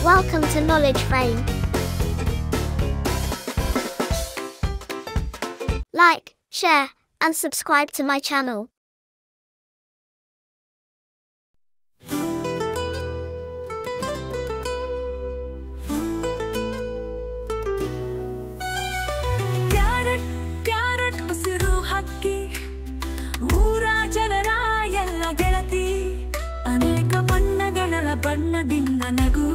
Welcome to Knowledge Frame. Like, share, and subscribe to my channel. Carrot ಉಸಿರು ಹಕ್ಕಿ ಊರ ಜನರ ಎಲ್ಲ ಗೆಳತಿ ಅನೇಕ ಬಣ್ಣಗಳ ಬಣ್ಣದಿಂದ ನಗು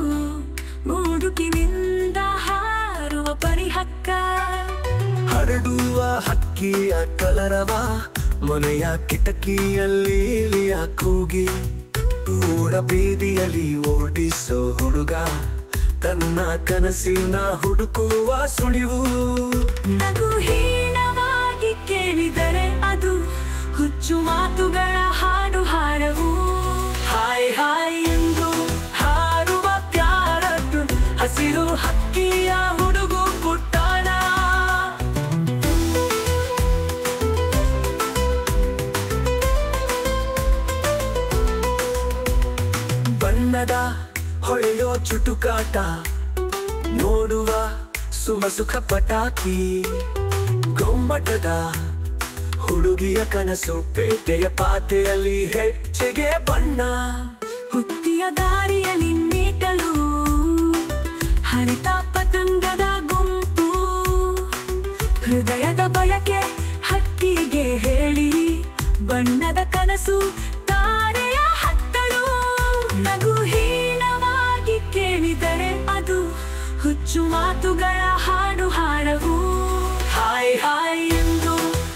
ಮೂಡುಕಿನಿಂದ ಹಾರುವ ಪರಿಹಕ್ಕ ಹರಡುವ ಹಕ್ಕಿಯ ಕಲರವ ಮನೆಯ ಕಿಟಕಿಯಲ್ಲಿ ಇಲಿಯ ಕೂಗಿ ಊರ ಬೀದಿಯಲ್ಲಿ ಓಡಿಸೋ ಹುಡುಗ ತನ್ನ ಕನಸಿನ ಹುಡುಕುವ ಸುಳಿವು ನಗು ಹೀನವಾಗಿ ಕೇಳಿದರೆ ಅದು ಹುಚ್ಚು ಮಾತುಗಳ ಹಾಡು ಹಾಡವು ಹಾಯ್ ಹಾಯ್ ಎಂದು ಹಾರುವ ಪ್ಯಾರಟ್ ಹಸಿರು ಹಕ್ಕಿಯ ಹುಡುಗು ಪುಟ್ಟಾಣ ಬಣ್ಣದ ಹೊಳೆಯೋ ಚುಟುಕಾಟ ನೋಡುವ ಸುಖ ಪಟಾಕಿ ಗೊಮ್ಮಟದ ಹುಡುಗಿಯ ಕನಸು ಪೇಟೆಯ ಪಾತೆಯಲ್ಲಿ ಹೆಚ್ಚಿಗೆ ಬಣ್ಣ ಹುತ್ತಿಯ ದಾರಿಯಲ್ಲಿ ನೀಟಲು ಹರಿತ ಪತಂಗದ ಗುಂಪು ಹೃದಯದ ಬಯಕೆ ಹಕ್ಕಿಗೆ ಹೇಳಿ ಬಣ್ಣದ ಕನಸು ತಾರೆಯ ಹತ್ತಲು ನಗು ಹೀನವಾಗಿ ಕೇಳಿದರೆ ಅದು ಹುಚ್ಚು ಮಾತುಗಳ ಹಾಡು ಹಾಡವು ಹಾಯ್ ಹಾಯ್ ಎಂದು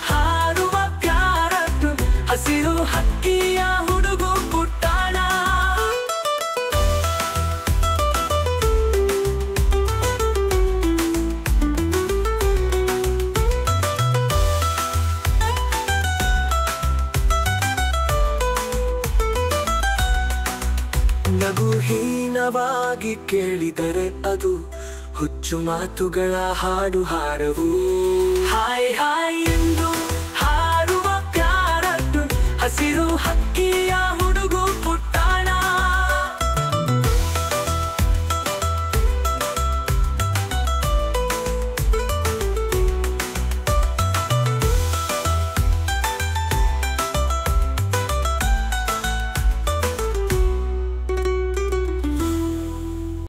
ಹಾರುವ ಪ್ಯಾರಟ್ ಹಸಿರು ಹಕ್ಕಿಯ ಹುಡುಗು ಪುಟ್ಟಾಣ ನಗು ಹೀನವಾಗಿ ಕೇಳಿದರೆ ಅದು ಹುಚ್ಚು ಮಾತುಗಳ ಹಾಡು ಹಾಡವು ಹಾಯ್ ಹಾಯ್